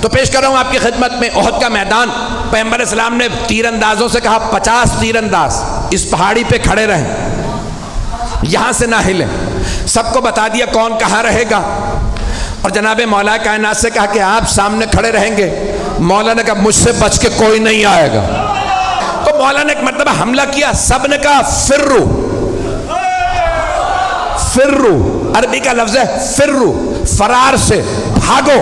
تو پیش کر رہا ہوں آپ کی خدمت میں احد کا میدان. پیغمبر اسلام نے تیر اندازوں سے کہا 50 تیر انداز اس پہاڑی پہ کھڑے رہیں, یہاں سے نہ ہلیں. سب کو بتا دیا کون کہاں رہے گا, اور جناب مولا کائنات سے کہا کہ آپ سامنے کھڑے رہیں گے. مولا نے کہا مجھ سے بچ کے کوئی نہیں آئے گا. تو مولا نے ایک مرتبہ حملہ کیا, سب نے کہا فرو. فرو عربی کا لفظ ہے فرو, فرار سے, بھاگو.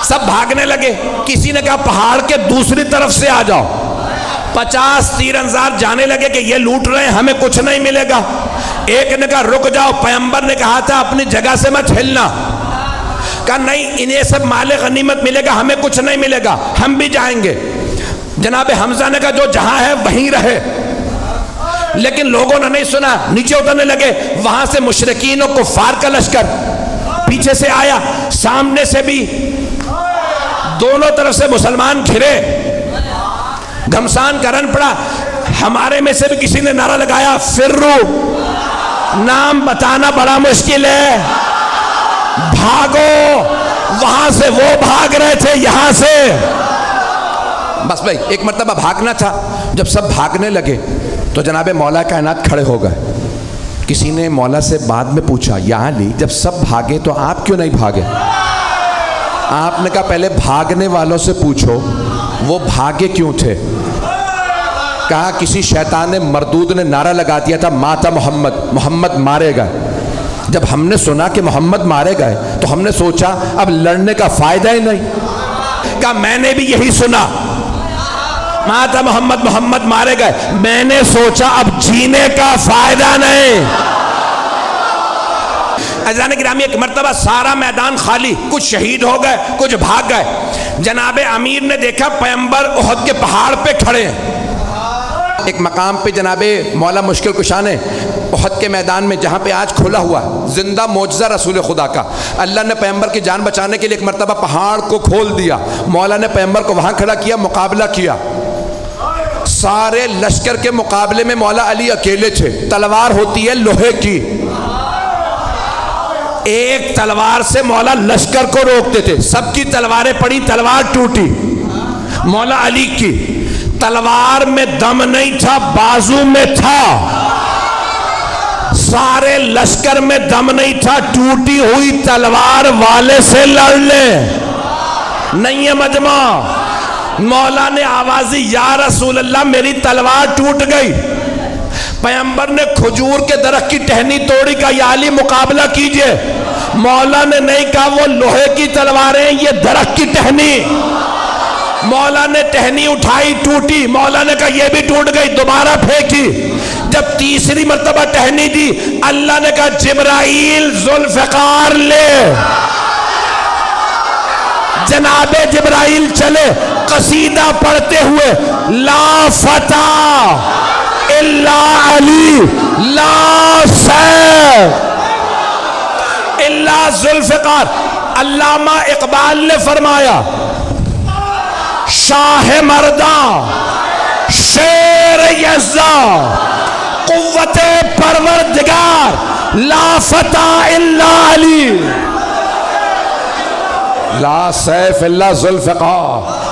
سب بھاگنے لگے. کسی نے کہا پہاڑ کے دوسری طرف سے آ جاؤ. 50 تیر انداز جانے لگے کہ یہ لوٹ رہے ہیں, ہمیں کچھ نہیں ملے گا. ایک نے کہا رک جاؤ, پیغمبر نے کہا تھا اپنی جگہ سے مت ہلنا. کہا نہیں, انہیں سب مال غنیمت ملے گا, ہمیں کچھ نہیں ملے گا, ہم بھی جائیں گے. جناب حمزہ نے کہا جو جہاں ہے وہیں رہے. لیکن لوگوں نے نہیں سنا, نیچے اترنے لگے. وہاں سے مشرکین و کفار کا لشکر پیچھے سے آیا, سامنے سے بھی, دونوں طرف سے مسلمان گھرے. گھمسان کرن پڑا. ہمارے میں سے بھی کسی نے نعرہ لگایا فرو. نام بتانا بڑا مشکل ہے, بھاگو. وہاں سے وہ بھاگ رہے تھے, یہاں سے. بس بھائی ایک مرتبہ بھاگنا تھا. جب سب بھاگنے لگے تو جناب مولا کائنات کھڑے ہو گئے. کسی نے مولا سے بعد میں پوچھا یا علی جب سب بھاگے تو آپ کیوں نہیں بھاگے؟ آپ نے کہا پہلے بھاگنے والوں سے پوچھو وہ بھاگے کیوں تھے. کہا کسی شیطان مردود نے نعرہ لگا دیا تھا ماتا محمد, محمد مارے گئے. جب ہم نے سنا کہ محمد مارے گئے تو ہم نے سوچا اب لڑنے کا فائدہ ہی نہیں. کہا میں نے بھی یہی سنا, ماتا محمد, محمد مارے گئے. میں نے سوچا اب جینے کا فائدہ نہیں. عزیزان گرامی ایک مرتبہ سارا میدان خالی, کچھ شہید ہو گئے, کچھ بھاگ گئے. جناب امیر نے دیکھا پیغمبر احد کے پہاڑ پہ کھڑے ہیں. ایک مقام پہ جناب مولا مشکل کشا نے احد کے میدان میں, جہاں پہ آج کھلا ہوا زندہ معجزہ رسول خدا کا, اللہ نے پیغمبر کی جان بچانے کے لیے ایک مرتبہ پہاڑ کو کھول دیا. مولا نے پیغمبر کو وہاں کھڑا کیا, مقابلہ کیا. سارے لشکر کے مقابلے میں مولا علی اکیلے تھے. تلوار ہوتی ہے لوہے کی, ایک تلوار سے مولا لشکر کو روکتے تھے. سب کی تلواریں پڑی, تلوار ٹوٹی. مولا علی کی تلوار میں دم نہیں تھا, بازو میں تھا. سارے لشکر میں دم نہیں تھا, ٹوٹی ہوئی تلوار والے سے لڑ لے. نہیں ہے مجمع. مولا نے آوازی یا رسول اللہ میری تلوار ٹوٹ گئی. پیغمبر نے کھجور کے درخت کی ٹہنی توڑی, کا یا علی مقابلہ کیجئے. مولا نے نہیں کہا وہ لوہے کی تلواریں, یہ درخت کی ٹہنی. مولا نے ٹہنی اٹھائی, ٹوٹی. مولا نے کہا یہ بھی ٹوٹ گئی, دوبارہ پھینکی. جب تیسری مرتبہ ٹہنی دی, اللہ نے کہا جبرائیل ذوالفقار لے. جناب جبرائیل چلے قصیدہ پڑھتے ہوئے, لا فتح الا علی, لا سیف الا ذوالفقار. علامہ اقبال نے فرمایا شاہ مرداں, شیر یزداں, قوت پروردگار, لا فتح الا علی, لا سیف الا ذوالفقار.